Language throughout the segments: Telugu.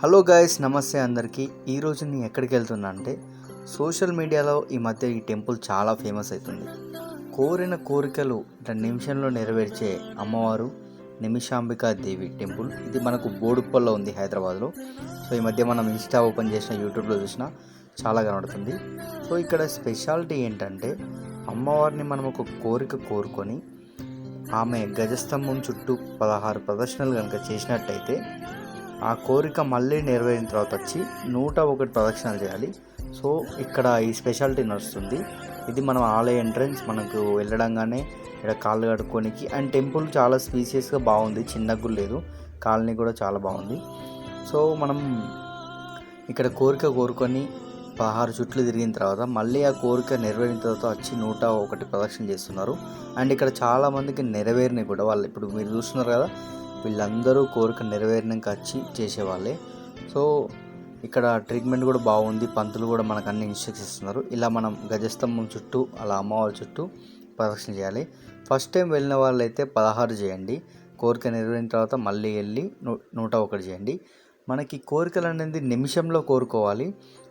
హలో గైస్, నమస్తే అందరికీ. ఈరోజు నేను ఎక్కడికి వెళ్తున్నా అంటే సోషల్ మీడియాలో ఈ మధ్య ఈ టెంపుల్ చాలా ఫేమస్ అవుతుంది. కోరిన కోరికలు నిమిషంలో నెరవేర్చే అమ్మవారు నిమిషాంబికా దేవి టెంపుల్. ఇది మనకు బోడుప్పల్లో ఉంది, హైదరాబాద్లో. సో ఈ మధ్య మనం ఇన్స్టా ఓపెన్ చేసిన, యూట్యూబ్లో చూసినా చాలా కనబడుతుంది. సో ఇక్కడ స్పెషాలిటీ ఏంటంటే, అమ్మవారిని మనం ఒక కోరిక కోరుకొని ఆమె గజస్తంభం చుట్టూ 16 ప్రదక్షిణలు కనుక చేసినట్టయితే ఆ కోరిక మళ్ళీ నెరవేరిన తర్వాత వచ్చి 101 ప్రదక్షిణలు చేయాలి. సో ఇక్కడ ఈ స్పెషాలిటీ నడుస్తుంది. ఇది మనం ఆలయ ఎంట్రన్స్, మనకు వెళ్ళడంగానే ఇక్కడ కాళ్ళు కడుక్కోనికి. అండ్ టెంపుల్ చాలా స్పీసియస్గా బాగుంది, చిన్నగా కూడా లేదు. కాలనీ కూడా చాలా బాగుంది. సో మనం ఇక్కడ కోరిక కోరుకొని 16 చుట్లు తిరిగిన తర్వాత మళ్ళీ ఆ కోరిక నెరవేరిన తర్వాత వచ్చి 101 ప్రదక్షిణ చేస్తున్నారు. అండ్ ఇక్కడ చాలామందికి నెరవేరినాయి కూడా. వాళ్ళు ఇప్పుడు మీరు చూస్తున్నారు కదా, వీళ్ళందరూ కోరిక నెరవేరినాక వచ్చి చేసేవాళ్ళే. సో ఇక్కడ ట్రీట్మెంట్ కూడా బాగుంది. పంతులు కూడా మనకు అన్ని ఇన్స్ట్రక్షన్స్ ఇస్తున్నారు. ఇలా మనం గజస్తంభం చుట్టూ, అలా అమ్మవారి చుట్టూ ప్రదక్షిణ చేయాలి. ఫస్ట్ టైం వెళ్ళిన వాళ్ళైతే 16 చేయండి. కోరిక నెరవేరిన తర్వాత మళ్ళీ వెళ్ళి 101 చేయండి. మనకి కోరికలు అనేది నిమిషంలో కోరుకోవాలి.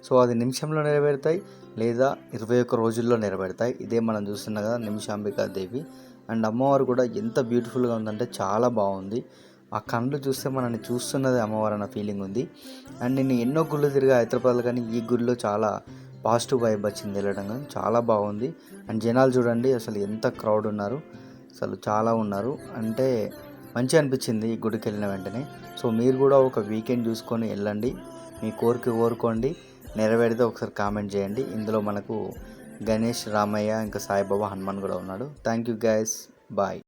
సో అది నిమిషంలో నెరవేరుతాయి, లేదా 21 రోజుల్లో నెరవేరుతాయి. ఇదే మనం చూస్తున్నాం కదా, నిమిషాంబికా దేవి. అండ్ అమ్మవారు కూడా ఎంత బ్యూటిఫుల్గా ఉందంటే చాలా బాగుంది. ఆ కళ్ళు చూస్తే మనల్ని చూస్తున్నది అమ్మవారు అన్న ఫీలింగ్ ఉంది. అండ్ నేను ఎన్నో గుళ్ళు తిరిగా హైదరాబాద్లో, కానీ ఈ గుడిలో చాలా పాజిటివ్ వైబ్ వచ్చింది వెళ్ళడం. కానీ చాలా బాగుంది. అండ్ జనాలు చూడండి అసలు ఎంత క్రౌడ్ ఉన్నారు, అసలు చాలా ఉన్నారు. అంటే మంచిగా అనిపించింది ఈ గుడికి వెళ్ళిన వెంటనే. సో మీరు కూడా ఒక వీకెండ్ చూసుకొని వెళ్ళండి, మీ కోరిక కోరుకోండి. నెరవేరితే ఒకసారి కామెంట్ చేయండి. ఇందులో మనకు గణేష్, రామయ్య, ఇంకా సాయిబాబా, హనుమాన్ కూడా ఉన్నాడు. Thank you guys, bye.